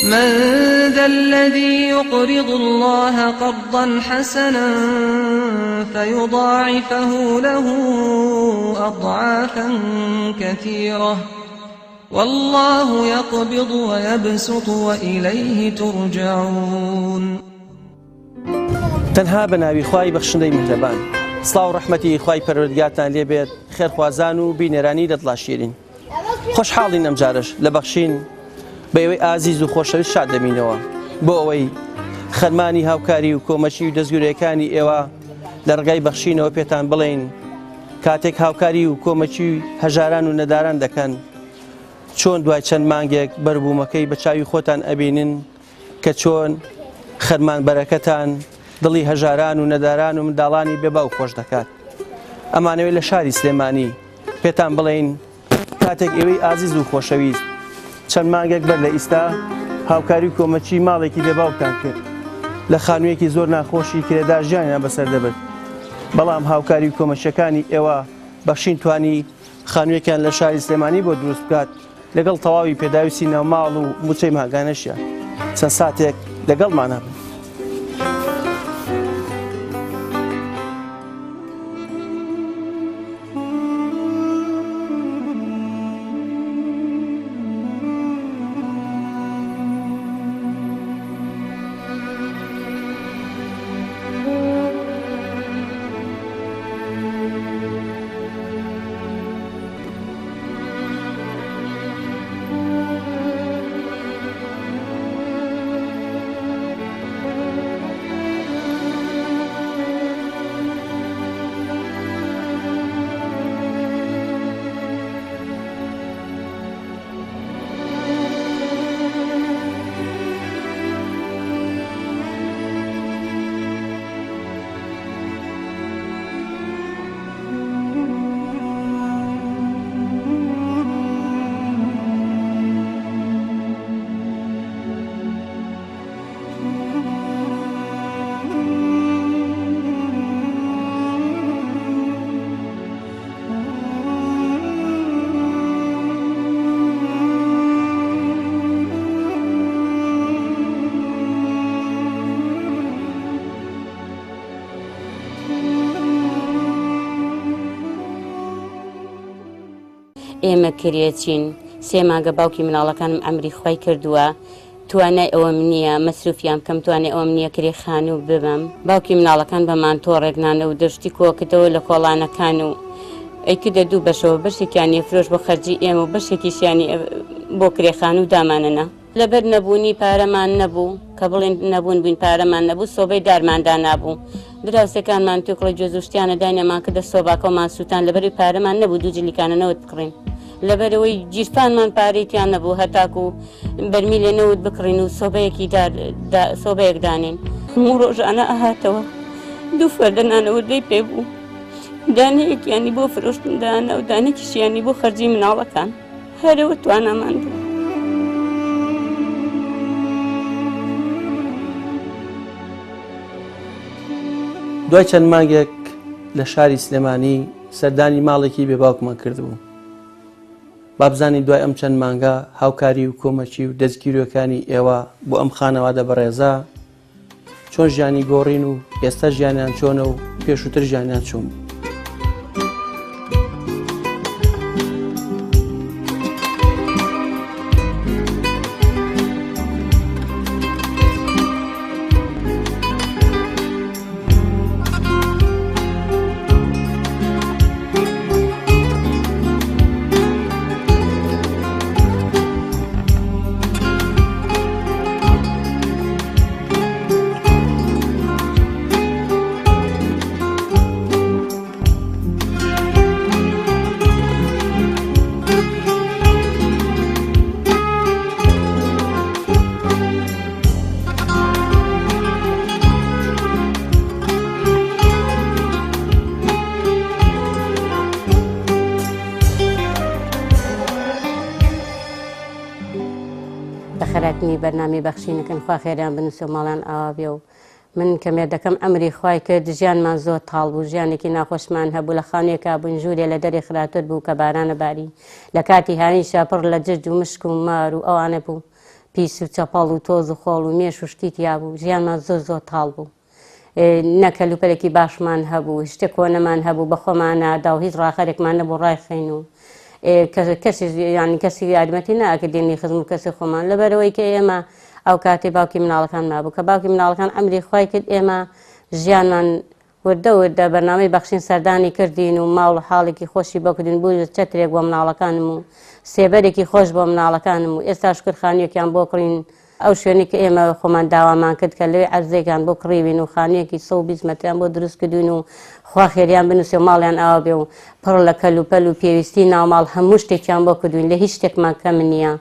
من ذا الذي يقرض الله قرضا حسنا فيضاعفه له أضعافا كثيرة والله يقبض ويبسط وإليه ترجعون. تەنها بەناوی خوای بەخشندەی میهرەبان. سڵاو و ڕەحمەتی خوای پەروەردگارتان لێبێت، خێرخوازان و بینێرانی دەدڵا شیرین. خۆشحاڵین ئەم جارش لە بەخشین بە ئێوەی ئازیز و خۆشەویست شاد دەمینەوە بۆ ئەوەی خەرمانی هاوکاری و کۆمەچی و دەستگورەکانی ئێوە لە ڕگای بەخشینەوە پێتان بڵێین کاتێک هاوکاری و کۆمەچی هەژاران و نەداران دەکەن چۆن دوای چەند مانگێک بەربوومەکەی بە چاوی خۆتان ئەبینن کە چۆن خەرمان بەرەکەتان دڵی هەژاران و نەداران و منداڵانی بێباو خۆش دەکات. ئەمانەوەی لە شاری سلێمانی پێتان بڵێین کاتێک ئێوەی ئازیز و خۆشەویست چەند مانگێک بەر لە ئیستا هاوکاری و کۆمەچی ماڵێکی بێباوتان کرد لە خانوویەکی زۆر ناخۆشی کرێدار ژیانیان بەسەر دەبێت، بەڵام هاوکاری و کۆمەچەکانی ئێوە بەخشین توانی خانوویەکیان لە شاری سلێمانی بۆ دروست بکات لەگەڵ تەواوی پێداویستی ناوماڵ و موچەی ماگانەشیان چەند ساتێک لەگەڵمان هەبن. ئێمە کرێچین سێ مانگە باوکی مناڵەکانم ئەمری خۆی کردووە توانای ئەوەم نییە مەسروفیان بکەم، توانای ئەوەم نییە کرێ خانوو ببەم. باوکی مناڵەکان بەمان تۆڕێکنانە و دەشتی کۆکتەوە لە کۆڵانەکان و ئەیکردە دوو بەشەوە بەشێکیانی فرۆش بۆ خەرجی ئێمە و بەشێکیشیانی بۆ کرێخانوو دامانەنا. لەبەر نەبوونی پارەمان نەبوو کە بڵێن نەبوون بووین پارەمان نەبوو سۆبەی دارماندا نابوو. دراوسەکانمان توێکڵی جۆزوشتیانە داینەمان کردە سۆباکەومان سووتان لەبەری پارەمان نەبوو دوو جلیکانەوەت بکڕین، لەبەرەوەی گیرفانمان پارەیان نەبوو هەتاکو و بەرمیلێ نەوت بکڕین و سۆبەیەکی سۆبەیەک دانین. هەموو ڕۆژانە ئاهاتەوە دوو فەردەنانەوە دەی پێ بوو، دانەیەکیانی بۆ فرۆشتندانە و دانێکیشیانی بۆ خەرجی مناڵەکان، هەرەوە توانامان بوو. دوای چەند مانگێک لە شاری سلێمانی سەردانی ماڵێکی بێباوکمان کردبوو. بابزانی دوای ئەم چەند مانگە هاوکاری و کۆمەچی و دەستگیرۆکانی ئێوە بۆ ئەم خانەوادە بەڕێزە چۆن ژیانی گۆڕین و ئێستا ژیانیان چۆنە و پێشووتر ژیانیان چۆن. خەراتنی بەرنامی بەخشینەکەن خوا خێران بنووسە و ماڵان ئاوا بێ و من کەمێ دەکەم ئەمری خوای کرد ژیانمان زۆر تاڵ بوو، ژیانێکی ناخۆشمان هەبوو، لە خانوویەکە بووین ژوورێ لە دەرێ خراتر بوو کە بارانە باری، لە کاتی هانی شاپڕ لە جرج و مشک و مار و ئەوانە بوو، پیس و چەپەڵ و تۆز و خۆڵ و مێش و شتیتیا بوو ژیانمان زۆر تاڵ بوو نەکەلوپەرێکی باشمان هەبوو شتێک کۆنەمان هەبوو بە خۆمان نادا و هیچ ڕاخەرێکمان نەبوو ڕایخین و کەسی یارمەتی ناکردێنی خزم کەسی خۆمان لەبەرەوەی کە ئێمە ئەو کاتێ باوکی مناڵەکان مابوو کە باوکی مناڵەکان ئەمری خوای کرد ئێمە ژیانمان وردە بەرنامەی بەخشین سەردانی کردین و ماڵ و حاڵێکی خۆشی بۆکردین بوو چەترێک بۆ مناڵەکانم و سێبەرێکی خۆش بۆ مناڵەکانم و ئێستا شکرخانیەکیان بۆ کڕین ئەو شوێنی کە ئێمە خۆمان داوامان کرد کە لەوێ عەرزێکیان بۆ کڕیوین و خانوویەکی 120 مەتریان بۆ دروست کردوین و خوا خێریان بنووسێ و ماڵیان ئاوا بێ و پڕ لە کەلوپەل و پێویستی ناوماڵ هەموو شتێکیان بۆ کردوین لە هیچ شتێکمان کەم نییە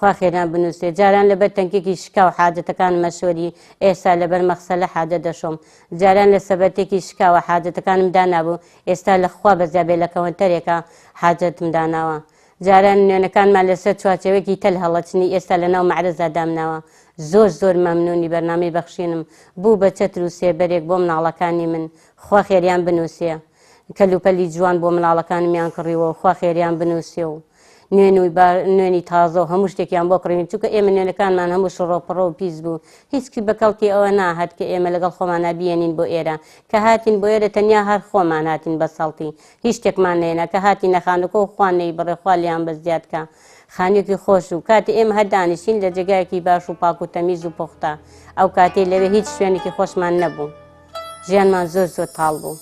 خوا خێریان بنووسێ جاران لەبەر تەنکێکی شکا و حاجەتەکان مەشوەری ئێستا لەبەر مەخسەلە حاجە دەشۆم جاران لە سەبەتێکی شکا و حاجەتەکانم دانابوو ئێستا لە خوا بەزیابێ لە کەونتەرێکە حاجەتم داناوە جاران نوێنەکانمان لەسەر چوارچێوەیەکی تەل هەڵەچنی ئێستا لەناو مەعرەزا دامناوە زۆر مەمنونی بەرنامەی بەخشینم بوو بە چەتر و سێبەرێک بۆ مناڵەکانی من خوا خێریان بنووسێ کەلوپەلی جوان بۆ مناڵەکانمیان کڕیوە خوا خێریان بنووسێ و نوێنی تازە و هەموو شتێکیان بۆ کڕین چونکە ئێمە نوێنەکانمان هەموو شڕۆپڕۆ و پیس بوو هیچکی بەکەڵکی ئەوە ناهات کە ئێمە لەگەڵ خۆمانە بیێنین بۆ ئێرە کە هاتین بۆ ئێرە تەنیا هەر خۆمان هاتین بە سەڵتی هیچ شتێکمان نێنە کە هاتی نەخانەکە و خوانەی بڕێخوالیان بەزیادکە خانوویەکی خۆش و کاتی ئێمە هەر دانیشین لە جێگایەکی باش و پاک و تەمیز و پوختە ئەو کاتێ لەوێ هیچ شوێنێکی خۆشمان نەبوو ژیانمان زۆر تاڵ بوو.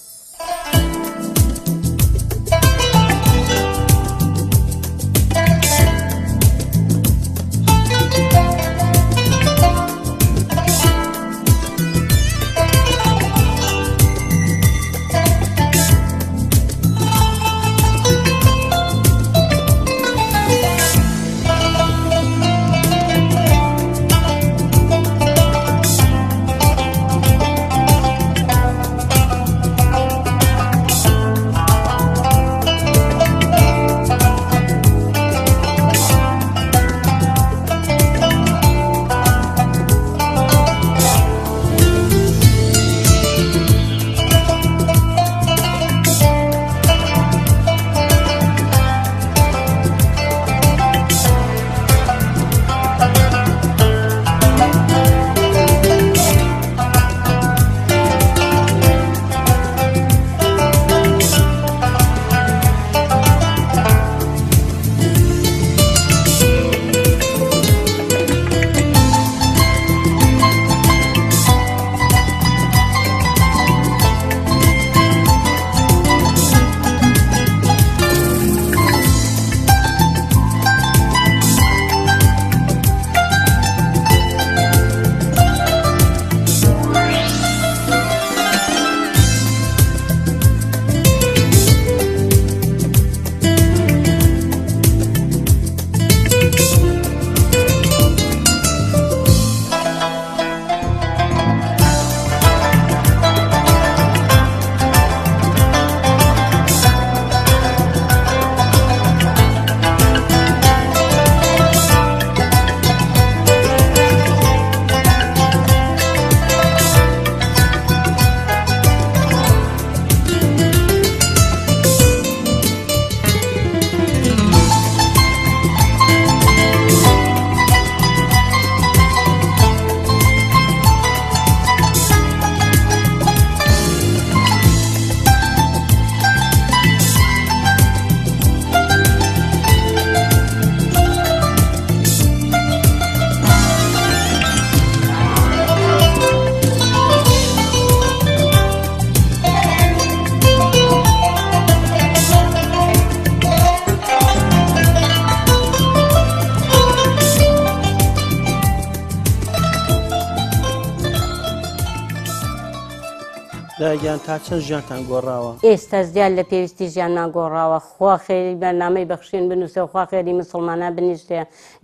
داگیان تا چەند ژیانتان گۆڕاوە؟ ئێستا زیاد لە پێویستی ژیانمان گۆڕاوە خوا خێری بەرنامەی بەخشین بنووسێ و خوا خێری مسڵمانان بنیشتێ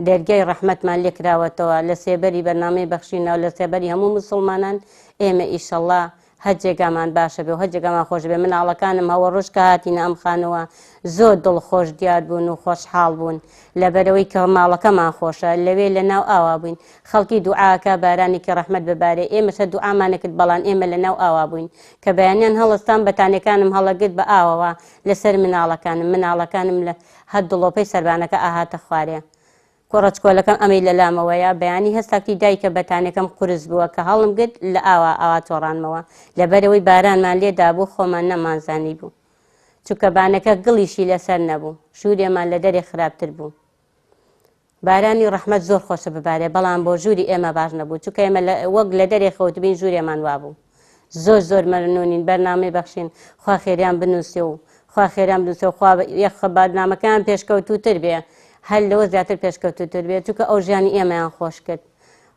دەرگای ڕەحمەتمان لێ کراوەتەوە لە سێبەری بەرنامەی بەخشینەوە لە سێبەری هەموو مسڵمانان ئێمە ئیشەڵڵا هەر جێگامان باشە بێ و هەر جێگامان خۆش بێ مناڵەکانم هەوە ڕۆژ کە هاتینە ئەم خانەوە زۆر دڵخۆش دیار بوون و خۆشحاڵ بوون لەبەرەوەی کە ماڵەکەمان خۆشە لەوێ لە ناو ئاوا بووین خەڵکی دوعاکە بارانێکی ڕەحمەت ببارێ ئێمەشە دوعامانەکرد بەڵام ئێمە لە ناو ئاوا بووین کە بەیانیان هەڵستان بەتانەکانم هەڵەگرت بە ئاوەوە لەسەر مناڵەکانم لە هەر دڵۆپەی سەربانەکە ئاهاتە خوارێ کوڕچکۆلەکەم ئەمەی لە لامەوەیە بەیانی هەستاکتی دایکە بەتانەکەم قرس بووە کە هەڵم گرت لە ئاوا تۆڕانمەوە لەبەرەوەی بارانمان لێدا بوو خۆمان نەمانزانی بوو چونکە بانەکە گڵیشی لەسەر نەبوو ژوورێمان لە دەرێ خراپتر بوو بارانی ڕەحمەت زۆر خۆشە ببارێ بەڵام بۆ ژووری ئێمە باش نەبوو چونکە ئێمە وەک لە دەرێ خەوتبین ژوورێمان وابوو زۆر مەمنونین بەرنامەی بەخشین خوا خێریان بنووسێ و خوا خێریان بنووسێ و خوا یەخ بەرنامەکان پێشکەوتووتر بێ هەر لەوە زیاتر پێشکەوتووتر بێت چونکە ئەو ژیانی ئێمەیان خۆش کرد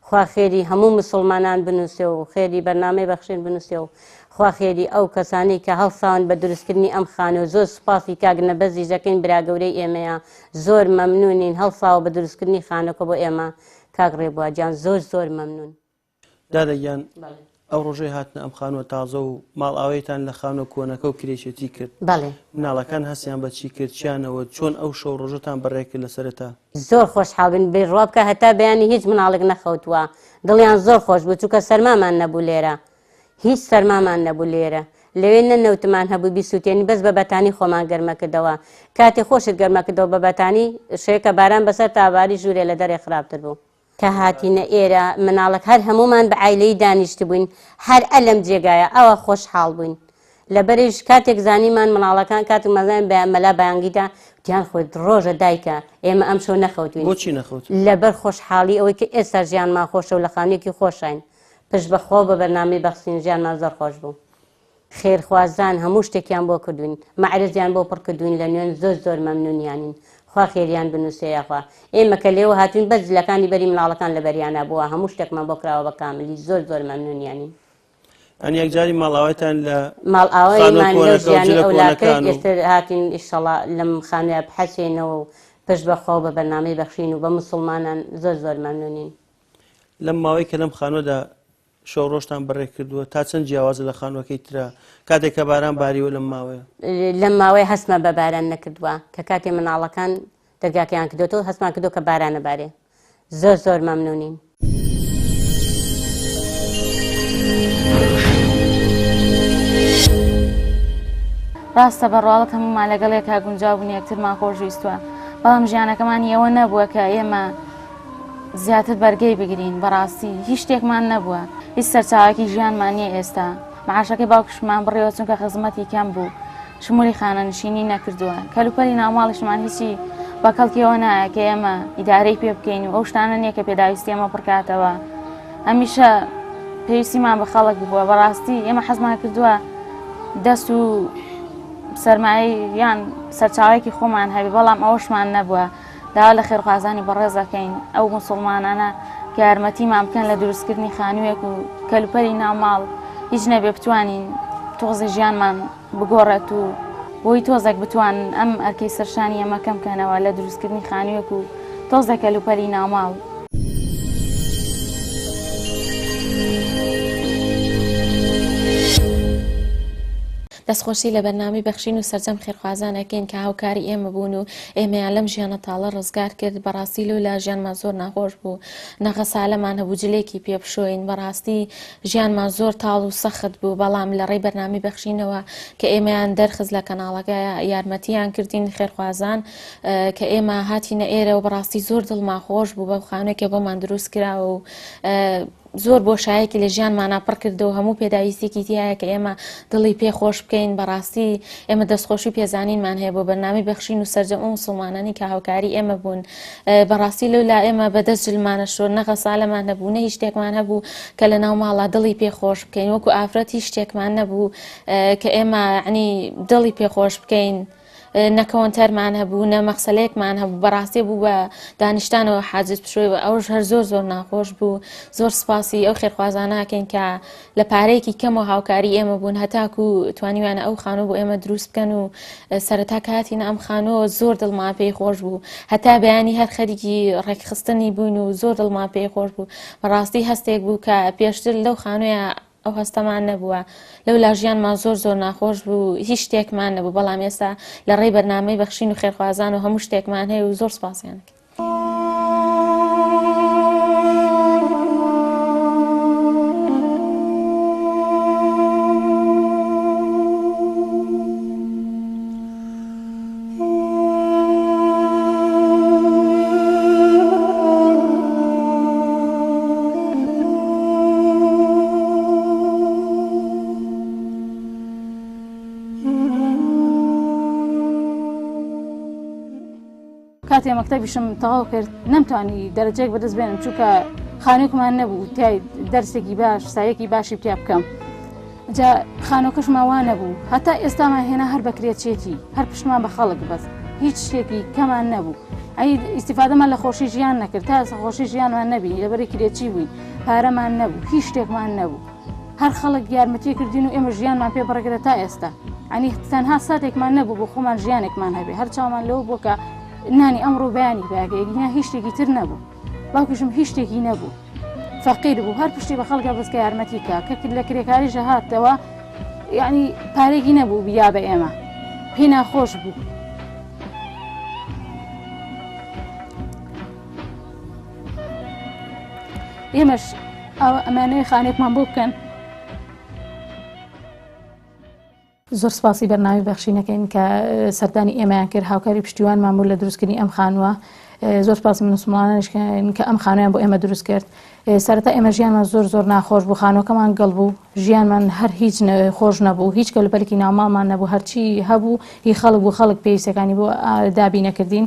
خوا خێری هەموو مسلمانان بنووسێ و خێری بەرنامەی بەخشین بنووسێ و خوا خێری ئەو کەسانی کە هەڵساون بە دروستکردنی ئەم خانە و زۆر سوپاسی کاک نەبەزی ژەکەین برا گەورەی ئێمەیە زۆر مەمنونین هەڵساوە بە دروستکردنی خانەکە بۆ ئێمە کاک ڕێبواجیان زۆر مەمنون دادەگیان ئەو ڕۆژەی هاتنە ئەم خانووە تازە و ماڵ ئاوەیتان لە خانۆ کۆنەکە و کرێشێتی کرد بەڵێ مناڵەکان هەستیان بەچی کرد چیانەوە چۆن ئەو شەو ڕۆژەتان بەڕێکرد لەسەرەتا زۆر خۆشحاڵبن بێ ڕوابکە هەتا بەیانی هیچ مناڵێک نەخەوتووە دڵیان زۆر خۆش بوو چونکە سەرمامان نەبوو لێرە هیچ سەرمامان نەبوو لێرە لەوێ نەنەوتمان هەبوو بیسووتێنی بەس بە بەتانی خۆمان گەرمەکردەوە کاتێ خۆشت گەرمەکردەوە بە بەتانی شەیەکە باران بەسەر تاواری ژوورێ لە دەرێ خراپتر بوو کە هاتینە ئێرە مناڵک هەر هەمومان بە عیلەی دانیشت بووین هەر ئەلم جێگایە ئەوە خۆشحاڵ بووین لەبەرش کاتێک زانیمان مناڵەکان کاتێک مەزان مەلا بەیانگیدا دیان خۆت ڕۆژە دایکە ئێمە ئەم شەو نەخەوتوین بۆچی نەخەوت لەبەر خۆشحاڵی ئەوەی کە ئێستا ژیانمان خۆشە و لە خانێکی خۆشین پشت بەخۆ بە بەرنامەی بەخشین ژیانمان زۆر خۆش بوو خێرخوازان هەموو شتێکیان بۆ کردوین مەعرزیان بۆ پڕ کردوین لە نوێن زۆر مەمنونیانین خوا خێریان بنووسێ یاخوا ئێمە کە لێوە هاتوین بەس جلەکانی بەری مناڵەکان لە بەریانە بووە هەموو شتێکمان بۆ کراوە بە کاملی زۆر مەمنونیانین ئەن یەکجاری ماڵاوایتان لە ماڵ ئاوایمان لەو ژیانی ئەولاکرد ئێستر هاتین ئیشەڵا لەم خانوێ بحەسێنەوە و پشت بەخۆ بە بەرنامەی بەخشین و بە مسڵمانان زۆر مەمنونین لەم ماوەی کە لەم خانۆدا شەو ڕۆژتان بەڕێک کردووە تا چەند جیاوازە لە خانوەکەی ترە کاتێک کە باران باریوە لەم ماوەیە لەم ماوەی هەستمە بە باران نەکردووە کە کاتێ مناڵەکان دەرگاکەیان کردوەوە هەستمان کردو کە بارانە بارێ زۆر مەمنونین ڕاستە بەڕواڵەت هەمومان لەگەڵ یەکا گونجاو بوون یەکترمان خۆشویستووە بەڵام ژیانەکەمان ئێوە نەبووە کە ئێمە زیاتر بەرگەی بگرین بەڕاستی هیچ شتێکمان نەبووە هیچ سەرچاوێکی ژیانمان نییە ئێستا معاشەکەی باوکشمان بڕێوە چونکە خزمەتی کەم بوو شمولی خانەنشینی نەکردووە کەلوپەلی ناوماڵیشمان هیچی بەکەڵکیەوە نایە کە ئێمە ئیدارەی پێ بکەین و ئەو شتانە نییە کە پێداویستی ئێمە پڕکاتەوە هەمیشە پێویستیمان بە خەڵک بووە بەڕاستی ئێمە حەزمان کردووە دەست و سەرمایی یان سەرچاوێکی خۆمان هەبی بەڵام ئەوەشمان نەبووە داوا لە خێرخوازانی بەڕێزەکەین ئەو مسڵمانانە کە یارمەتیمان بکەن لە دروستکردنی خانوویەک و کەلوپەری ناوماڵ هیچ نەبێ بتوانین تۆزی ژیانمان بگۆڕێت و بۆی تۆزێک بتوانن ئەم ئەرکەی سەرشانی ئەمە کەم بکەنەوە لە دروستکردنی خانوویەک و تۆزە کەلوپەری ناوماڵ دەستخۆشی لە بەرنامەی بەخشین و سەرجەم خێرخوازانەکەین کە هاوکاری ئێمە بوون و ئێمەیان لەم ژیانە تاڵە ڕزگار کرد بەڕاستی لەو لا ژیانمان زۆر ناخۆش بوو نەخە سالەمان هەبوو جلێکی پێبشۆین بەڕاستی ژیانمان زۆر تاڵ و سەخت بوو بەڵام لە ڕێی بەرنامەی بەخشینەوە کە ئێمەیان دەرخست لە کەناڵەکە یارمەتیان کردین خێرخوازان کە ئێمە هاتینە ئێرە و بەڕاستی زۆر دڵمان خۆش بوو بەو خانوویەکە بۆمان دروست کراوە و زۆر بۆشایەکی لە ژیانمانە پڕ کردەوە هەموو پێداویستێکی تایە کە ئێمە دڵی پێخۆش بکەین بەڕاستی ئێمە دەستخۆشی پێزانینمان هەیە بۆ بەرنامەی بەخشین و سەرجەم ئەو مسڵمانانی کە هاوکاری ئێمە بوون بەڕاستی لەولا ئێمە بەدەست جلمانە شۆر نەخە سالەمان نەبوو نە هیچ شتێکمان هەبوو کە لە ناو ماڵا دڵی پێخۆش بکەین وەکو ئافرەت هیچ شتێکمان نەبوو کە ئێمە عنی دڵی پێخۆش بکەین نەکەوەنتەرمان هەبوو نە مەخسەلەیەکمان هەبوو بەڕاستی بوو بە دانیشتانەوە حاجز بشوی ئەوش هەر زۆر ناخۆش بوو زۆر سپاسی ئەو خێرخوازانەکەین کە لە پارەیەکی کەم و هاوکاری ئێمە بوون هەتاکو توانیوانە ئەو خانوو بۆ ئێمە دروست بکەن و سەرەتا کاتینە ئەم خانووە زۆر دڵمان پێی خۆش بوو هەتا بەیانی هەر خەریکی ڕێکخستنی بوون و زۆر دڵمان پێی خۆش بوو بەڕاستی هەستێک بوو کە پێشتر لەو خانوویە ئەو هەستەمان نەبووە لەو لا ژیانمان زۆر ناخۆش بوو هیچ شتێکمان نەبوو بەڵام ئێستا لە ڕێی بەرنامەی بەخشین و خێرخوازان و هەموو شتێکمان هەیە و زۆر سپاسیان کاتێ مەکتەبیشم تەواو کرد نەمتوانی دەرەجەیەک بەدەست بێنم چونکە خانوویەکمان نەبوو تای دەرسێکی باش سایەکی باشی پیا بکەم جا خانۆکەشمان وا نەبوو هەتا ئێستامان هێنا هەر بەکرێتچێتی هەر پشتمان بە خەڵک بەس هیچ شتێکی کەمان نەبوو ئەی ئیسیفادەمان لە خۆشی ژیان نەکرد تا خۆشی ژیانمان نەبی لەبەری کرێتی بووین پارەمان نەبوو هیچ شتێکمان نەبوو هەر خەڵک یارمەتی کردین و ئێمە ژیانمان پێ بڕێگرە تا ئێستا ئەنی تەنها ساتێکمان نەبوو بۆ خۆمان ژیانێکمان هەبێ هەر چاومان لەوە بووە کە نانی ئەمڕۆ بەیانی باگەیەگینا هیچ شتێکی تر نەبوو باوکیشم هیچ شتێکی نەبوو فەقیر بوو هەر پشتی بە خەڵکە بەسکە یارمەتی کە لە کرێکاریژە هاتەوە یعنی پارێکی نەبوو بیا بە ئێمە پێی ناخۆش بوو ئێمەش ئەمانەوەی خانێکمان بۆ بکەن زۆر سپاسی بەرنامی بەخشینەکەین کە سەردانی ئێمەیان کرد هاوکاری پشتیوانمان بوو لە دروستکردنی ئەم خانووە زۆر سپاسی مسلمانانشکەین کە ئەم خانوویان بۆ ئێمە دروست کرد سەرەتا ئێمە ژیانمان زۆر ناخۆش بوو خانۆکەمان گەڵ بوو ژیانمان هەر هیچ خۆش نەبوو هیچ کەلوپەرێکی ناوماڵمان نەبوو هەرچی هەبوو هی خەڵک بوو خەڵک پێویستەکانی بۆ دابی نەکردین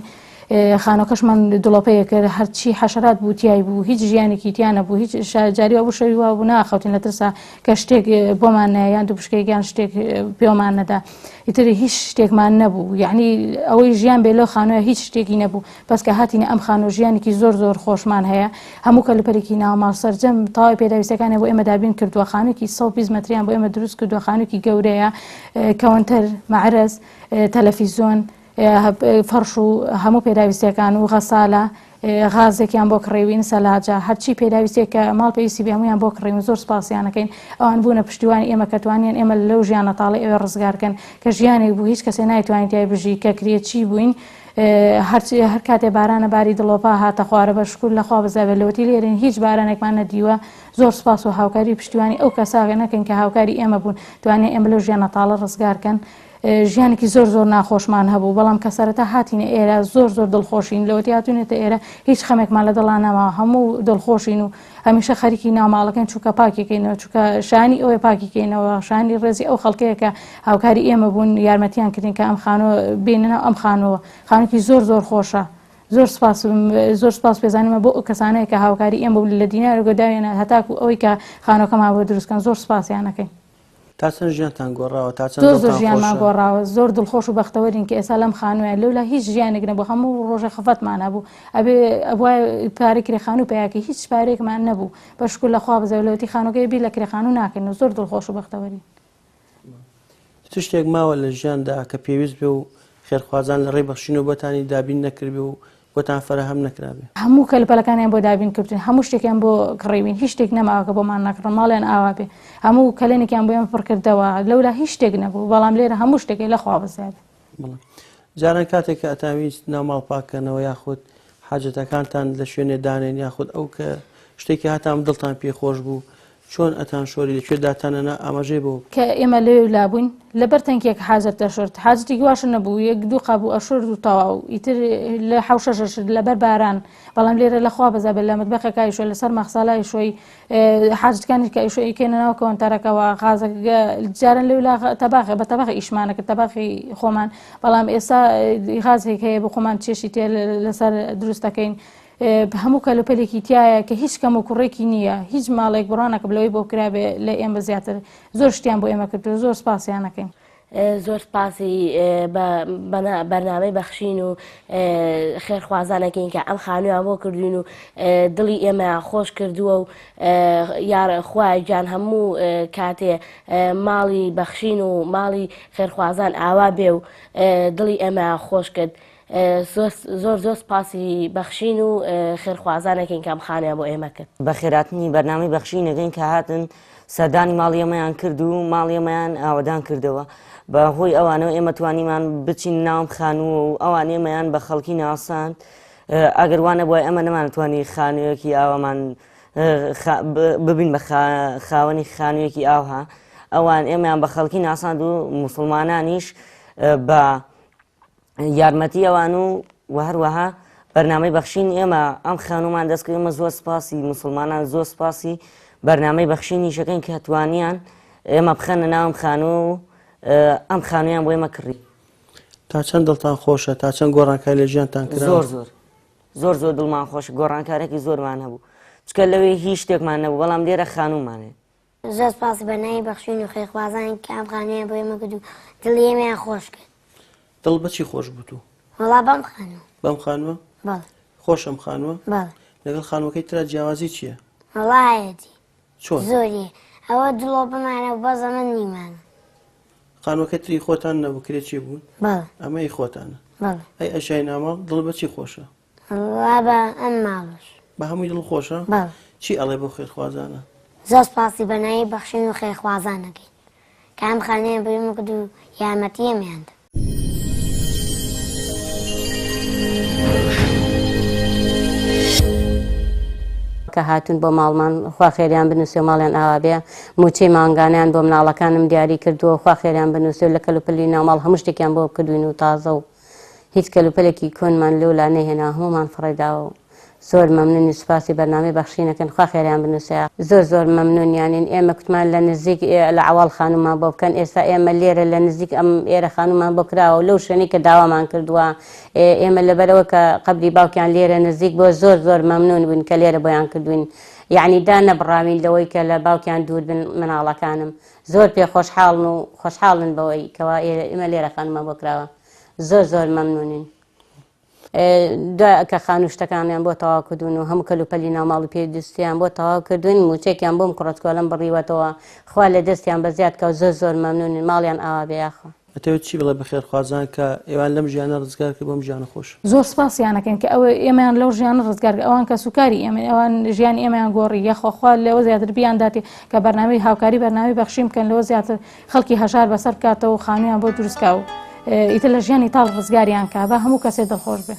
خانۆکەشمان دڵۆپەیە کرد هەرچی حەشەرات بوو تیای بوو هیچ ژیانێکی تیان نەبوو هیچ جاریەوە بوو شەوی وا بوو ناخەوتین لە ترسا کە شتێک بۆمان نایان دوو پشکێکیان شتێک پێوەمان نەدا ئیتری هیچ شتێکمان نەبوو یعنی ئەوەی ژیان بێ لەو خانووە هیچ شتێکی نەبوو بەس کە هاتینە ئەم خانۆ ژیانێکی زۆر خۆشمان هەیە هەموو کەلوپەرێکی ناوماڵ سەرجەم تاوای پێداویستەکانی بۆ ئێمە دابین کردووە خانوویەکی 120 مەتریان بۆ ئێمە دروست کردووە خانوویەکی گەورەیە کەونتەر مەعرەز تەلەڤیزۆن فەرش و هەموو پێداویستەکان و غەسالە غازێکیان بۆ کڕێوین سەلاجە هەرچی پێداویستێک کە ماڵ پێویستی بێ هەمویان بۆ کڕێون زۆر سپاسیانەکەین ئەوان بوونە پشتیوانی ئێمە کە توانیان ئێمە لەو ژیانە تاڵی ئێوە ڕزگارکەن کە ژیانێک بوو هیچ کەسێ نایتوانین تای بژی کە کرێچی بووین هەر کاتێ بارانە باری دڵۆپا هاتە خوارە بە شکول لەخوا بزەبێت لەوەتی لێرین هیچ بارانێکمان نەدیوە زۆر سپاس و هاوکاری پشتیوانی ئەو کەساگە نەکەن کە هاوکاری ئێمە بوون توانێ ئێمە لەو ژیانە تاڵە ڕزگارکەن ژیانێکی زۆر ناخۆشمان هەبوو بەڵام کە سەرەتا هاتینە ئێرە زۆر دڵخۆشین لەوەتی هاتوونێتە ئێرە هیچ خەمێکمان لە دڵانەوە هەموو دڵخۆشین و هەمیشە خەریکی ناوماڵەکەن چووکە پاکیکەینەوە چووکە شانی ئەوەی پاکیکەینەوە شانی ڕێزی ئەو خەڵکەیە کە هاوکاری ئێمە بوون یارمەتیان کردین کە ئەم خانووە بینەوە ئەم خانووە خانوویەکی زۆر خۆشە زۆر سپاس پێزانمە بۆ ئەو کەسانەیە کە هاوکاری ئێمە بوو لە دینار و گۆداوێنە هەتاکو ئەوەی کە خانووەکەمان بۆ دروستکەن زۆر سپاسیانەکەین تا چەند ژیانتان گۆڕاوە تا چەند زۆر ژیانمان گۆڕاوە زۆر دڵخۆش و بەختەوەرین کە ئێستا لەم خانووە لەولا هیچ ژیانێک نەبوو هەموو ڕۆژە خەفەتمان هەبوو ئەبێ ئەوای پارەی کرێخانوو پێیاکە هیچ پارێکمان نەبوو بەشکل لەخوا بزەولەوەتی خانووەکەی بیر لە کرێخانوو ناکەین و زۆر دڵخۆش و بەختەوەرین چ شتێک ماوە لە ژیاندا کە پێویست بێ و خێرخوازان لە ڕێی بەخشین و بۆتانی دابین نەکردبێ و بۆتان فەرەهەم نەکرابێ هەموو کەلپەلەکانیان بۆ دابین کردن هەموو شتێکیان بۆ کڕێوین هیچ شتێک نەماوە کە بۆمان نەکڕن ماڵیان ئاوا بێ هەموو کەلێنێکیان بۆ ئێمە پڕکردەوە لەولا هیچ شتێک نەبوو بەڵام لێرە هەموو شتێکی لەخوا بزیاد جاران کاتێک کە ئەتاویست ناوماڵ پاکەنەوە یاخود حاجەتەکانتان لە شوێنێ دانێن یاخود ئەو کە شتێکی هاتام دڵتان پێخۆش بوو چۆن ئەتان شۆری لەکوێ داتانەنا ئاماژەی بوو کە ئێمە لێو لابووین لەبەر تەنکێک حاجەت دەشرد حاجەتێکی واشە نەبوو یەک دوو قابوو ئەشرد و تەواو ئیتر لە حوشەشەش لەبەر باران بەڵام لێرە لەخوا بەزابێت لە مەتبەخەکەی شوی لەسەر مەخساڵای شوی حاجەتەکانی کە ئیشۆی کێنەوە کەوەنتەرەکەەوە غازەکە جارن لێو تەباخە بە تەباخی ئیشمانەکە تەباخی خۆمان بەڵام ئێستا غازێک هەیە بۆ خۆمان چێشی تێ لەسەر دروستەکەین هەموو کەلوپەلێکی تایە کە هیچ کەم و کوڕێکی نییە هیچ ماڵێک بڕانەکە بلەوەی بۆ کرابێ لە ئێمە زیاتر زۆر شتیان بۆ ئێمە کرد زۆر سپاسیانەکەین زۆر سپاسی بەرنامەی بەخشین و خێرخوازانەکەین کە ئەم خانوویان بۆ کردوین و دڵی ئێمە خۆش کردووە و یارخوای جان هەموو کاتێ ماڵی بەخشین و ماڵی خێرخوازان ئاوا بێ و دڵی ئێمە خۆش کرد زۆر سپاسی بەخشین و خێرخوازانەکەین کەم خانوویان بۆ ئێمە کرد بە خێراتنی بەرنامەی بەخشینەکەین کە هاتن سەردانی ماڵی ئێمەیان کرد و ماڵی ئێمەیان ئاوەدان کردەوە بە هۆی ئەوانەوە ئێمە توانیمان بچین ناوم خانووە و ئەوان ئێمەیان بە خەڵکی ناساند ئەگەر وانە بۆ ئەمە نەمانتوانی خانوویەکی ئاوامان ببین بە خاوەنی خانوویەکی ئاوها ئەوان ئێمەیان بە خەڵکی ناساند و موسڵمانانیش بە یارمەتی ئەوان و هەروەها بەرنامەی بەخشین ئێمە ئەم خانوومان دەستکرد ئێمە زۆر سپاسی موسڵمانان زۆر سپاسی بەرنامەی بەخشینی شەکەین کە توانیان ئێمە بخەنە ناوم خانوو و ئەم خانوویان بۆ ئێمە کڕی تا چەند دڵتان خۆشە تا چەند گۆڕانکاری لە ژیانتان کرا زۆر دڵمان خۆش گۆڕانکارێکی زۆرمان هەبوو چکە لەوێ هیچ شتێکمان نەبوو بەڵام لێرە خانومانێ زۆر سپاس بەناوی بەخشین و خێرخوازان کە ئەم خانوویان بۆ ئێمە کرد و دڵی ئێمەیان خۆش کرد. دڵ بەچی خۆش بوو تو؟ وەڵا بەم خانووە. بەم خانووە؟ بەڵێ. خۆش ئەم خانووە؟ بەڵێ. لەگەڵ خانووەکەی ترا جیاوازی چییە؟ وەڵا هەیەتی. چۆن؟ زۆریە. ئەوە دڵۆ بمانە و بەزە من نیمانە. خانووەکە تری خۆتان نەبوو کرێکی بوون؟ بەڵێ. ئەمەی خۆتانە؟ بەڵێ. ئەی ئەژای ناماڵ دڵ بەچی خۆشە؟ وەڵا بە ئەم ماڵش. بە هەمووی دڵ خۆشە؟ بەڵێ. چی ئەڵێ بۆ خێرخوازانە؟ زۆر سپاسی بەناوی بەخشین و خێرخوازانەکەین کە ئەم خانوویان بۆ ئێمە کرد و یارمەتی ئێمەیان دا. کە هاتون بۆ ماڵمان خوا خێریان بنووسێ و ماڵیان ئاوا بێ موچەی مانگانیان بۆ مناڵەکانم دیاری کردووە خوا خێریان بنووسێ و لە کەلوپەلی ناوماڵ هەموو شتێکیان بۆ کردوین و تازە و هیچ کەلوپەلێکی کۆنمان لەولا نەهێنا هەمومان فڕێداوە و زۆر مەمنونی سوپاسی بەرنامەی بەخشینەکەن خوا خێریان بنووسێ زۆر مەمنونیانین ئێمە کوتمان لە نزیک لە عەواڵ خانوومان بۆ بکەن ئێستا ئێمە لێرە لە نزیک ئەم ئێرە خانوومان بۆ کراوە و لەو شوێنەی کە داوامان کردووە ئێمە لەبەرەوە کە قەبری باوکیان لێرە نزیک بۆ زۆر مەمنون بوون کە لێرە بۆیان کردوین یعنی دا نەبڕاوین لەوەی کە لە باوکیان دوور بن مناڵەکانم زۆر پێ خۆشحاڵن و خۆشحاڵن بەوەی کەوا ئێمە لێرە خانوومان بۆ کراوە زۆر مەمنونین. کە خانوشتەکانیان بۆ تەواو کردوون و هەموو کەلوپەلی ناوماڵی پێویستیان بۆ تەواو کردوین موچێکیان بۆم کوڕەتکۆلەم بڕیوەتەوە خوا لە دەستیان بە زیاد کە زۆر مەمنونین ماڵیان ئاوا بێیاخە. ئەتەوێت چی بڵێ بە خێرخوازان کە ئێوان لەم ژیانە ڕزگار کرد بۆم ژیانە خۆش زۆر سپاسیانەکەن کە ئەوە ئێمەیان لەو ژیانە ڕزگار ئەوان کە سوکاری ئێمە ئەوان ژیان ئێمەیان گۆڕی یەخۆخوا لەوە زیاتر بیان داتی کە بەرنامەی هاوکاری بەرنامەی بەخشی بکەن لەوە زیاتر خەڵکی هەژار بەسەر بکاتەوە و خانوویان بۆ دروستکا و ئیتر لە ژیانی تاڵ ڕزگاریان کا بە هەموو کەسێ دڵخۆش بێ.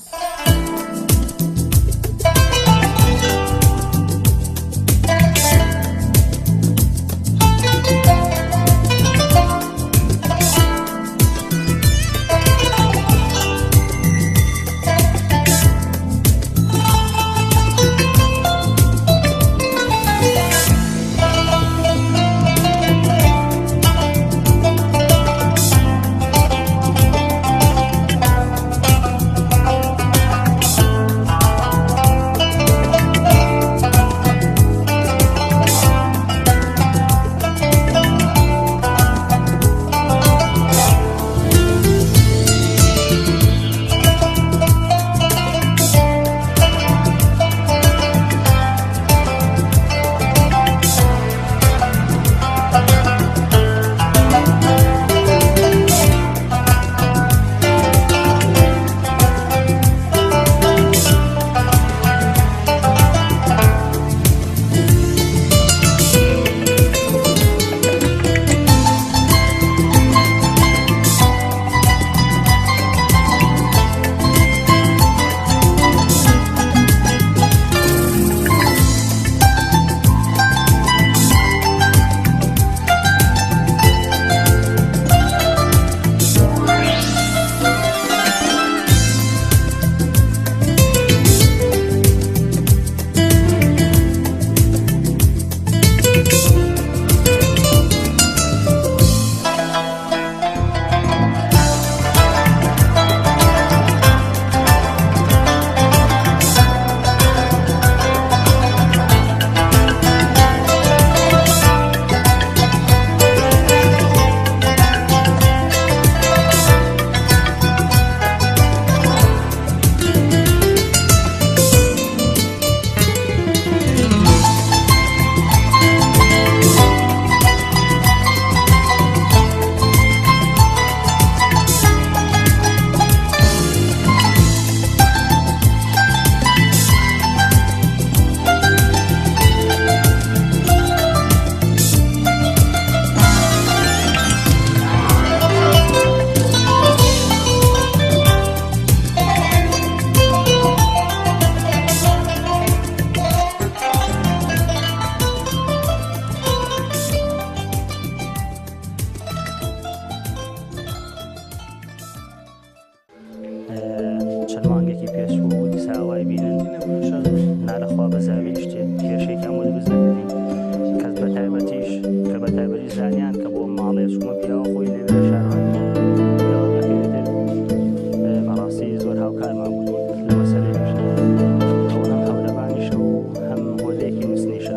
هەم هۆدەیەکی نووسنیشە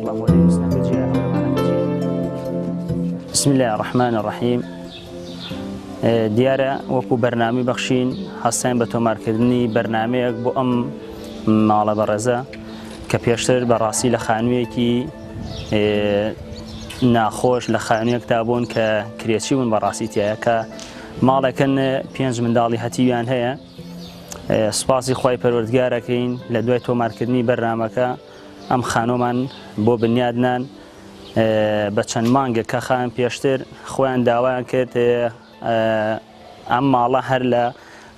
بەڵام هۆدەی نووسنەکە جیا هەولەمانەکە چیە؟ بسم الله الرحمن الرحیم. دیارە وەکو بەرنامەی بەخشین هەستان بە تۆمارکردنی بەرنمەیەک بۆ ئەم ماڵە بەڕێزە کە پێشتر بەڕاستی لە خانوویەکی ناخۆش لە خانوویەکدا بوون کە کرێچی بوون بەڕاستی تایە کە ماڵێکن 5 منداڵی هەتیویان هەیە. سوپاسی خی پەروەردگارەکەین لە دوای تۆمارکردنی بەرنمەکە ئەم خانۆمان بۆ بنیادنان بە چەند مانگە کە خان پێشتر خۆیان داوایان کرد ئەم ماڵە هەر لە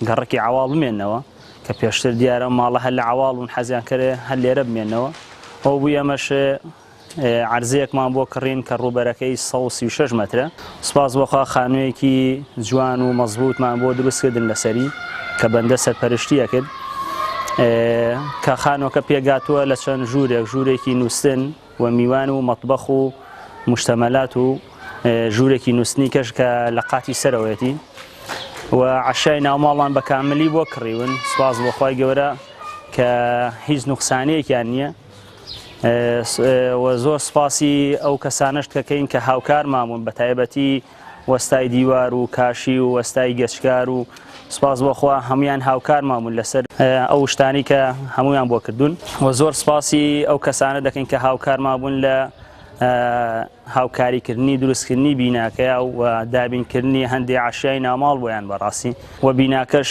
گەڕکی عواڵ بمێنەوە کە پێشتر دیارە ماڵە هەر لە عواڵ و حەزیان کرد هەر لێرە بمێنەوە. ئەو بوو ئەمەش عرزەیەکمان بۆ کڕین کە ڕووبەرەکەی 136 مەترە. سپاس بۆخوا خانوویەکی جوان و مەزبوطمان بۆ دروستکردن لەسەری کە بەندە سەرپەرشتیە کرد کە خانۆکە پێگاتووە لە چەند ژوورێکی نووسن و میوان و مەطبەخ و مشتەمەلات و ژوورێکی نووسنی کەش کە لە قاتی سەرەوەیەتی و عشای ناوماڵان بە کاملی بۆ کڕیون. سپاس بۆخوای گەورە کە هیچ نوقسانەیەکیان نییە و زۆر سپاسی ئەو کەسانش دەکەین کە هاوکارمان بوون بە تایبەتی وەستای دیوار و کاشی و وەستای گەشتکار و سپاس بۆخوا هەمویان هاوکارمان بوون لەسەر ئەو شتانی کە هەمویان بۆ کردوون و زۆر سپاسی ئەو کەسانە دەکەین کە هاوکارمان بوون لە هاوکاریکردنی دروستکردنی بیناکەیە و دابینکردنی هەندێک عشای ناوماڵ بۆیان بەڕاستی و بیناکەش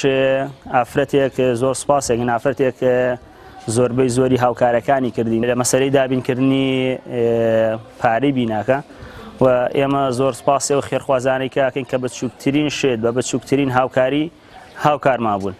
ئافرەتێک زۆر سپاسێک ئافرەتێک زۆربەی زۆری هاوکارەکانی کردین لە مەسەلەی دابینکردنی پارەی بیناکە و ئێمە زۆر سپاسی و خێرخوازانەی کاکەین کە بەچووکترین شێت بە بەچووکترین هاوکاری هاوکارمان بوون.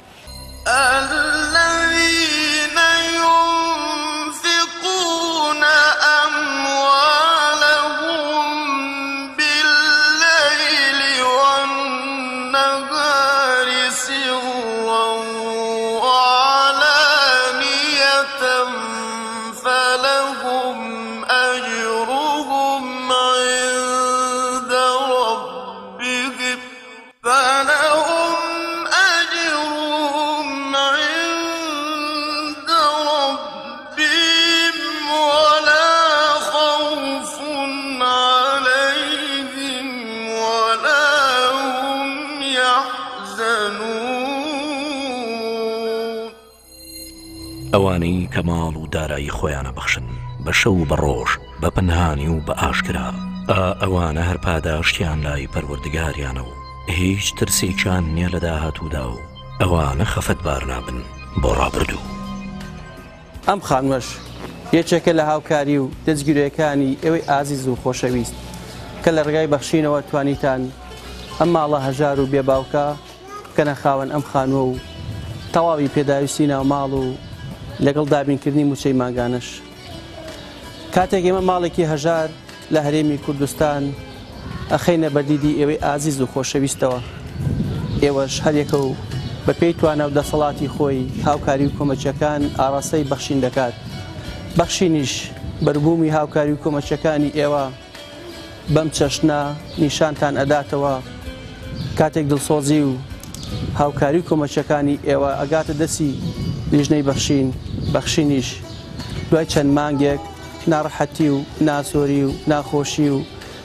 ئەوانەی کە ماڵ و دارایی خۆیانە بەخشن بە شەو و بە ڕۆژ بە پەنهانی و بە ئاشکرا ئەوانە هەر پاداشتیان لای پەروەردگاریانە و هیچ ترسێکیان نییە لە داهاتوودا و ئەوانە خەفەتبار نابن بۆ ڕابردوو. ئەم خانوەش یەکێکە لە هاوکاری و دەستگیرەکانی ئێوەی ئازیز و خۆشەویست کە لە ڕێگای بەخشینەوە توانیتان ئەم ماڵە هەژار و بێباوکە بکەنە خاوەن ئەم خانوە و تەواوی پێداویستی ناوماڵ و لەگەڵ دابینکردنی موچەی ماگانش. کاتێک ئێمە ماڵێکی هەژار لە هەرێمی کوردستان ئەخەینە بەدیدی ئێوەی ئازیز و خۆشەویستەوە، ئێوەش هەرێکە و بە پێی توانە و دەسەڵاتی خۆی هاوکاری و کۆمەچەکان ئاڕاستەی بەخشین دەکات. بەخشینیش بەربوومی هاوکاری و کۆمەچەکانی ئێوە بەم چەشنە نیشانتان ئەداتەوە کاتێک دڵسۆزی و هاوکاری و کۆمەچەکانی ئێوە ئەگاتە دەسی لیژنەی بەخشینیش دوای چەند مانگێک ناڕەحەتی و ناسۆری و ناخۆشی و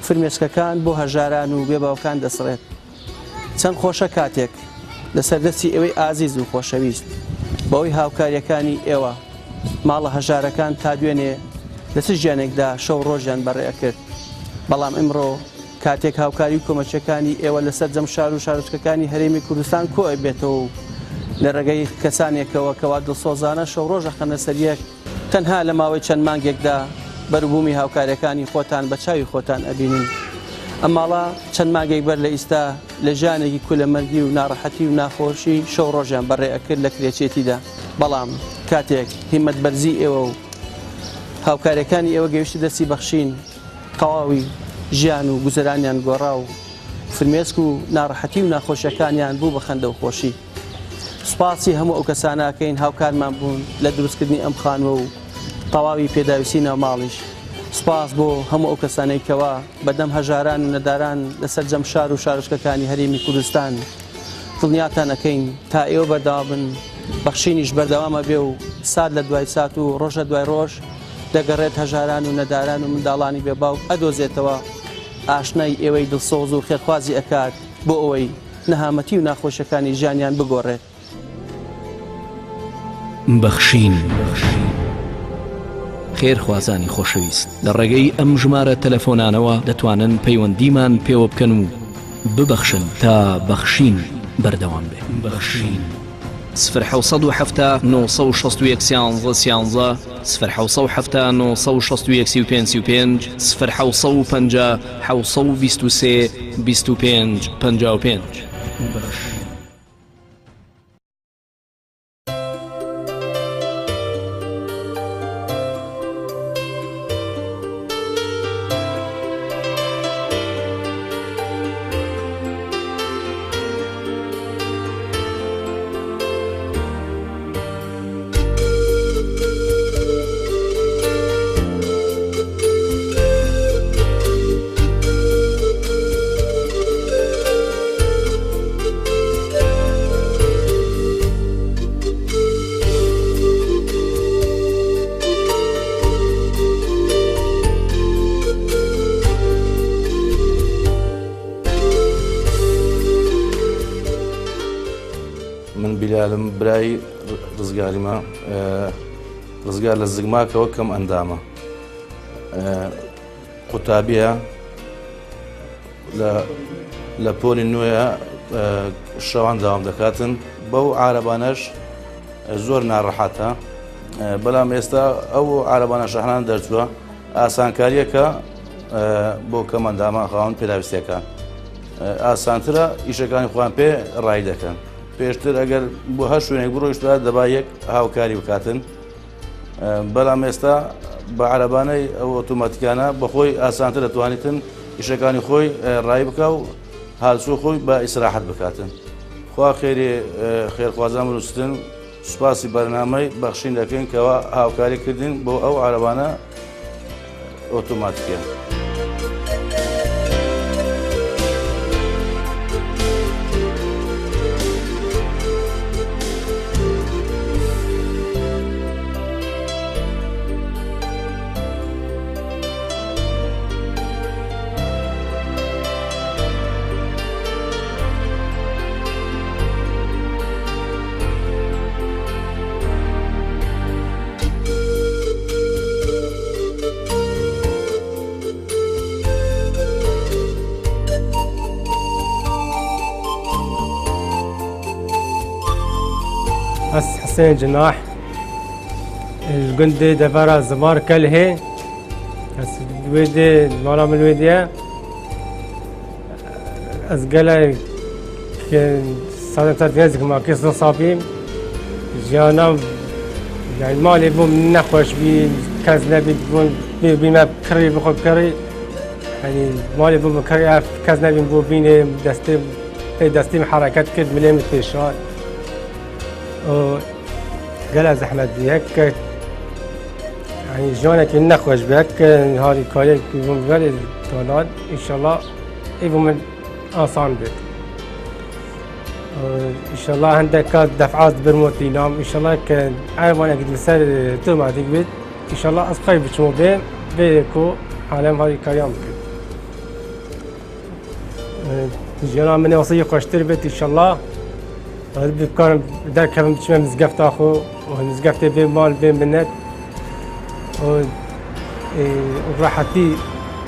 فرمێسکەکان بۆ هەژاران و بێباوکان دەسڕێت. چەند خۆشە کاتێک لەسەردەستی ئێوەی ئازیز و خۆشەویست بەوەی هاوکاریەکانی ئێوە ماڵە هەژارەکان تا دوێنێ لە چ ژیانێکدا شەو ڕۆژیان بەڕێ کرد. بەڵام ئەمڕۆ کاتێک هاوکاری و کۆمەچەکانی ئێوە لەسەر جەمشار و شارچکەکانی هەرێمی کوردستان کۆی بێتەوە و لە ڕێگەی کەسانێکەوە کەوا دڵسۆزانە شەو ڕۆژە خەنە سەریەک تەنها لە ماوەی چەند مانگێکدا بەربوومی هاوکاریەکانی خۆتان بە چاوی خۆتان ئەبینین. ئەم ماڵە چەند مانگێک بەر لە ئیستا لە ژانێکی کولەمەرگی و ناڕەحەتی و ناخۆشی شەو ڕۆژیان بەڕێ ئەکرد لە کرێچێتیدا. بەڵام کاتێک هیمەت بەرزی ئێوە و هاوکاریەکانی ئێوە گەیشتی دەستی بەخشین تەواوی ژیان و گوزەرانیان گۆڕا و فرمێسک و ناڕەحەتی و ناخۆشیەکانیان بوو بە خەندە و خۆشی. سپاسی هەموو ئەو کەسانەکەین هاوکارمان بوون لە دروستکردنی ئەم خانوە و تەواوی پێداویستی ناوماڵیش. سپاس بۆ هەموو ئەو کەسانەیەکەوە بەدەم هەژاران و نەداران لەسەر جەمشار و شارچکەکانی هەرێمی کوردستان دڵنیاتان ئەەکەین تا ئێوە بەرداوا بن بەخشینیش بەردەوامە بێ و سات لە دوای سات و ڕۆژە دوای ڕۆژ دەگەڕێت هەژاران و نەداران و منداڵانی بێباو ئەدۆزێتەوە ئاشنای ئێوەی دڵسۆز و خێرخوازی ئەکات بۆ ئەوەی نەهامەتی و ناخۆشەکانی ژیانیان بگۆڕێت. بەخشین خێرخوازانی خۆشەویست لە ڕێگەی ئەم ژمارە تەلەفۆنانەوە دەتوانن پەیوەندیمان پێوە بکەن و ببەخشن تا بەخشین بەردەوام بێ. بەخشین 1970 961 13 1970 961 1950 723 25 55. من بیلالم برای ڕزگاری ما ڕزگار لە زگماکەوە کەم ئەندامە قوتابیە لە پۆلی نوێیە شەوان داوام دەکاتن بەو عارەبانەش زۆر ناڕەحەتە بەڵام ئێستا ئەو عارەبانە شەهران دەرچووە ئاسانکاریەکە بۆ کەم ئەندامە خاوەن پێداویستیەکان ئاسانترە ئیشەکانی خۆیان پێ ڕای دەکەن پێشتر ئەگەر بۆ هەر شوێنێک بڕۆیشتە دەبا یەک هاوکاری بکاتن بەڵام ئێستا بە عەرەبانەی ئەو ئۆتۆماتیکانە بەخۆی ئاسانتر دەتوانیتن ئیشەکانی خۆی ڕای بکە و هالسوو خۆی بە ئیسراحەت بکاتن. خوا خێری خێرخوازان بنووسن سوپاسی بەرنامەی بەخشین دەکەین کەەوە هاوکاری کردین بۆ ئەو عەرەبانە ئۆتۆماتیکە. حسين جناح الجندي دفرة زمار كلهي الويدي مرام الويديا أزقلا كان صار ترتيزك ما كيس صابيم جانا يعني مالي بوم نخوش بي كذا بيبون بما كري بخو كري يعني مالي بوم كري كذا بيبون بيني دستي حركات كد مليم التشار قال زحمة هيك يعني جونك النخوش بهك هذه كاري يوم غير تولاد إن شاء الله يوم آسان بيت إن شاء الله عندك دفعات برموتي نام إن شاء الله كان عارفان أكيد مسار توماتيك بيت إن شاء الله أسقي بتشمو بيكو عالم هذه كاريام بيت جانا من وصية قشتر بيت إن شاء الله بكارم در كم بتشمع مزقفت أخو ومزقفت بين مال بين بنت وراحتي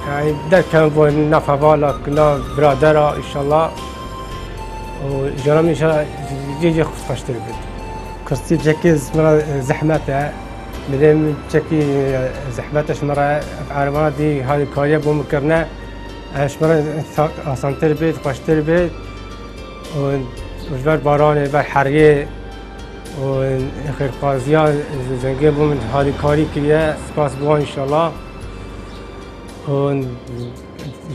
يعني در كم بو نفع بالا كنا برادرة إن شاء الله وجرام إن شاء الله جيجي خشتر بيت كرسي جاكيز مرة زحمته مدام جاكي زحمتش مرة عارمانة دي هذه كاريا بو مكرنا اش مرة آسانتر بيت خشتر بيت وجبر باران بر حریه و خیرخوازیان زنگه بومن حالی کاری کریه سپاس بوان انشالله و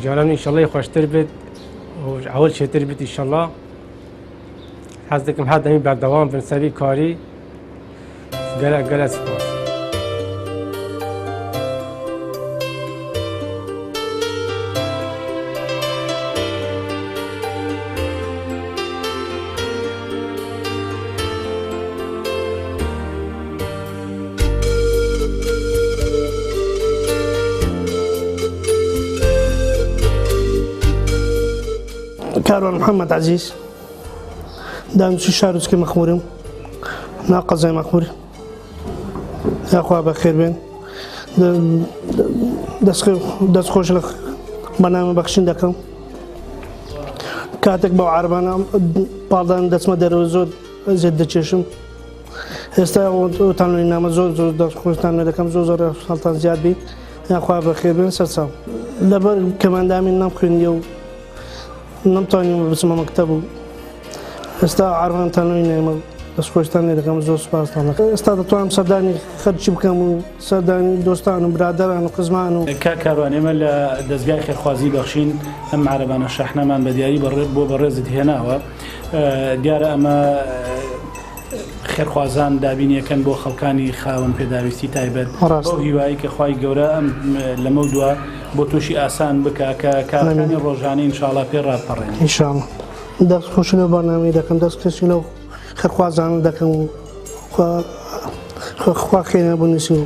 جانم انشالله خوشتر بید و اول شتر بید انشالله حس دکم حد دمی بردوام بن سری کاری گله سپاس. کاروان محەممەد عەزیز دانوچی شارۆچکە مەخمورم ناقەزای مەخمور یاخوا بەخێر بێن دەستخۆش لە بەنامە بەخشین دەکەم کاتێک بەو عاربانە پاڵدان دەچمە دەرەوە زۆر زێت دەچێشم ئێستا تانوی نامە زۆر زۆر دەستخۆشتان دەکەم زۆر ساڵتان زیاد بین یاخوا بەخێر بێن سەرچاو لەبەر کەماندامی نام خوێندیە و نەمتوانیم بچمە مەکتەب و ئێستا عاربان تانوی نێمە دەستخۆشتان دەکەم زۆر سوپاستان دەکەم ئێستا دەتوانم سەردانی خەرچی بکەم و سەردانی دۆستان و برادەران و قزمان و کاروان ئێمە لە دەستگای خێرخوازی بەخشین ئەم عارەبانە شەحنەمان بە دیاری بۆ بەڕێزت هێناوە دیارە ئەمە خێرخوازان دابینیەکەن بۆ خەڵکانی خاوەن پێداویستی تایبەت بۆ هیوایی کە خوای گەورە ئەم لەمە دووە بۆ تووشی ئاسان بکە کە کارەکانی ڕۆژانەی ئینشاڵڵا پێ ڕاپەڕێن ئینشاڵڵا دەستخۆش لە بەرنامەی دەکەم دەستکەسی لەو خێرخوازان دەکەم و خوا خێنە بۆ نووسی و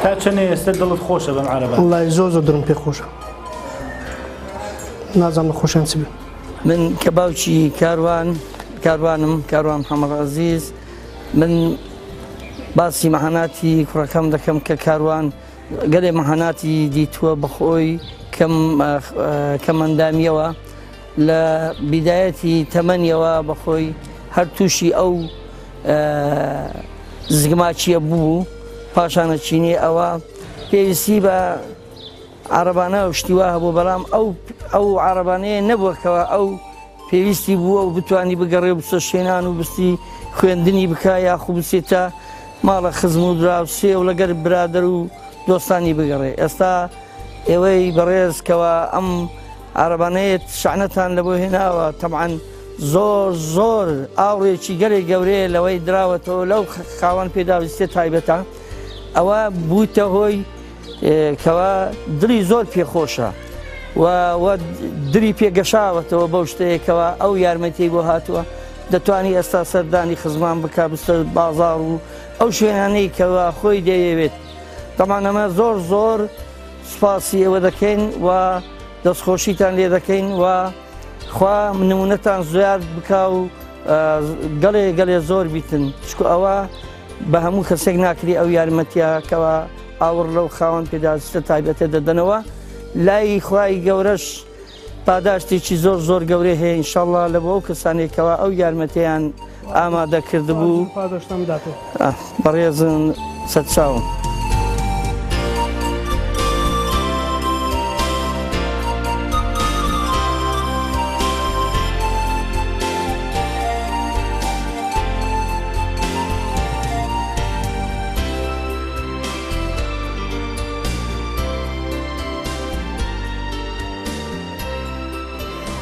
تا چەندێ ئێستا دڵت خۆشە بەم عارەبان وەڵڵای زۆر زۆر دڵم پێ خۆشە نازانم خۆشیان چ بێ من کە باوکی کاروانم کاروان محەممەد عەزیز من باسی مەحەناتی کوڕەکەم دەکەم کە کاروان گەلێ مەحەناتی دیتووە بەخۆی کەمەندامیەوە لە بیدایەتی تەمەنیەوە بەخۆی هەر تووشی ئەو زگماچیە بوو پاشانە چینی ئەوە پێویستی بە عارەبانە و شتیوا هەبوو بەڵام ئەو عارەبانەیە نەبووەکەوە ئەو پێویستی بووە و بتوانی بگەڕێ بچە شوێنان و بستی خوێندنی بکە یاخوو بچێتە ماڵە خزم و دراوسێ و لەگەر برادر و دۆستانی بگەڕێ ئێستا ئێوەی بەڕێزکەوە ئەم عارەبانەیەت شعنەتان لە بۆ هێناوە تەمعەن زۆر ئاوڕێکی گەلێک گەورەیە لەوەی دراوەتەوە لەو خاوەن پێداویستێ تایبەتە ئەوە بوویتە هۆی کەوا دڵی زۆر پێخۆشە و دری پێگەشاوەتەوە بەو شتەیەکەوە ئەو یارمەتی بۆ هاتووە دەتوانی ئێستا سەردانی خزمان بکە بستە بازاڕ و ئەو شوێنانەی کەوا خۆی دەیەوێت تەمانەمە زۆر سوپاسی ئێوە دەکەین و دەستخۆشیتان لێ دەکەین و خوا نمونەتان زیاد بکا و گەلێ زۆر بیتن چکو ئەوە بە هەموو کەسێک ناکری ئەو یارمەتیەکەوە ئاور لەو خاوەن پێداویستە تایبەتە دەدەنەوە لای خوای گەورەش پاداشتێکی زۆر گەورەی هەیە ئینشاڵڵا لە بۆ ئەو کەسانێکەوە ئەو یارمەتیان ئامادە کردبوو بەڕێزن سەرچاوم.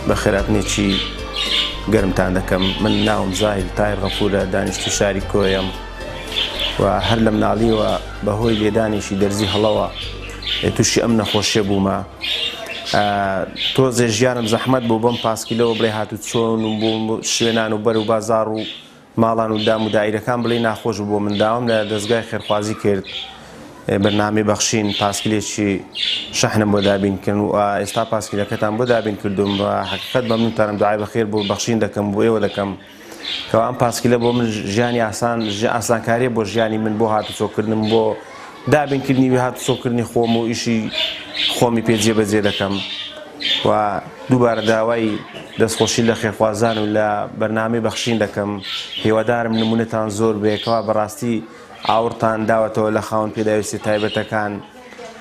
بە خێراتنێکی گەرمتان دەکەم من ناوم زاهیل تاهیر غەفورە دانیشتی شاری کۆیم و هەر لە مناڵیەوە بەهۆی لێدانێکی دەرزی هەڵەوە تووشی ئەم نەخۆشیە بوومە تۆزێ ژیانم زەحمەت بوو بەم پاسکیلەوە بڵێ هاتو چۆن و بۆ شوێنان و بەر و بازار و ماڵان و دام و دایرەکان بڵێ ناخۆش بۆ من داوام لە دەستگای خێرخوازی کرد بەرنامەی بەخشین پاسکیلێکی شەحنم بۆ دابینکردن و ئێستا پاسکیلەکەتان بۆ دابین کردوم بە حقیقەت مەمنونتانم دوعای بەخێر بۆ بەخشین دەکەم بۆ ئێوە دەکەم کەوا ئەم پاسکیلە بۆ من ژیانی ئاسانکاریە بۆ ژیانی من بۆ هاتوچۆکردنم بۆ دابینکردنی هاتوچۆکردنی خۆم و ئیشی خۆمی پێ جێبەجێ دەکەم و دووبارە داوای دەستخۆشی لە خێرخوازان و لە بەرنامەی بەخشین دەکەم هیوادارم نمونەتان زۆر بێکەوە بەڕاستی ئاورتان داوەتەوە لە خاوەن پێداویستی تایبەتەکان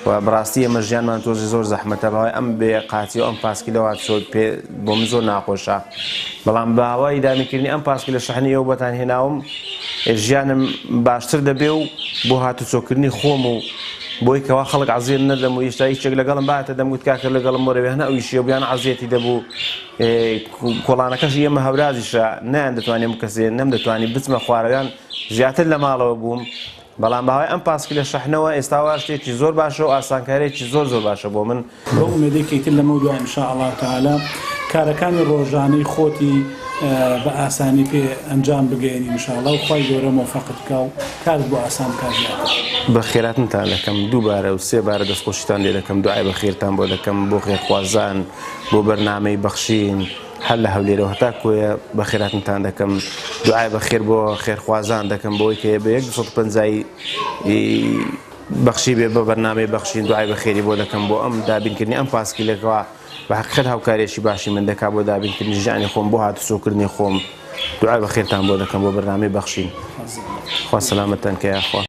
و بەڕاستی ئەمە ژیانمان تۆزی زۆر زەحمەتە بەهۆی ئەم بێقاتی و ئەم پاسکیلەوە بۆ من زۆر ناخۆشە بەڵام بە هەوای دامیکردنی ئەم پاسکیلە شەحنی ئەو بەتان هێناوم ژیانم باشتر دەبێ و بۆ هاتوچۆکردنی خۆم و بۆی کەوا خەڵک عەزیێت نەدەم و هێشتا هیچێک لەگەڵم باتە دەمگوت کاکە لەگەڵم وەرەوێ هەنا ئەویشیە بیان عەزیەتی دەبوو کۆڵانەکەشی ئێمە هەورازیشە نەیان دەتوانێم کەسێ نەم دەتوانی بچمە خوارەوەیان زیاتر لە ماڵەوە بووم بەڵام باوای ئەم پاسکیلە شەحنەوە ئێستاوا شتێکی زۆر باشە و ئاسانکاریێکی زۆر باشە بۆ من بۆ ئومێدێکی تر لەمە دوای ئینشاء ئەڵڵا تەعالا کارەکانی ڕۆژانەی خۆتی بە ئاسانی پێ ئەنجام بگەێنی انشاءالله و خی گەورە مۆفەقت بکە و کارت بۆ ئاسان کاژیاتر. بە خێراتتان دەکەم دووبارە و سێبارە دەستخۆشیتان لێ دەکەم دوعای بە خێرتان بۆ دەکەم بۆ خێرخوازان بۆ بەرنامەی بەخشین هەر لە هەولێرەوە هەتا کۆیە بە خێراتتان دەکەم دوعای بە خێر بۆ خێرخوازان دەکەم بۆی کە بە 150 بەخشی بێ بە بەرنامەی بەخشین دوعای بە خێری بۆ دەکەم بۆ ئەم دابینکردنی ئەم پاسکیلەکەەوە بە حقیقەت هاوکارێکی باشی من دەکا بۆ دابینکردنی ژیانی خۆم بۆ هاتوچۆکردنی خۆم دوعای بە خێرتان بۆ دەکەم بۆ بەرنامەی بەخشین خوا سەلامەتتان کە یاخوا.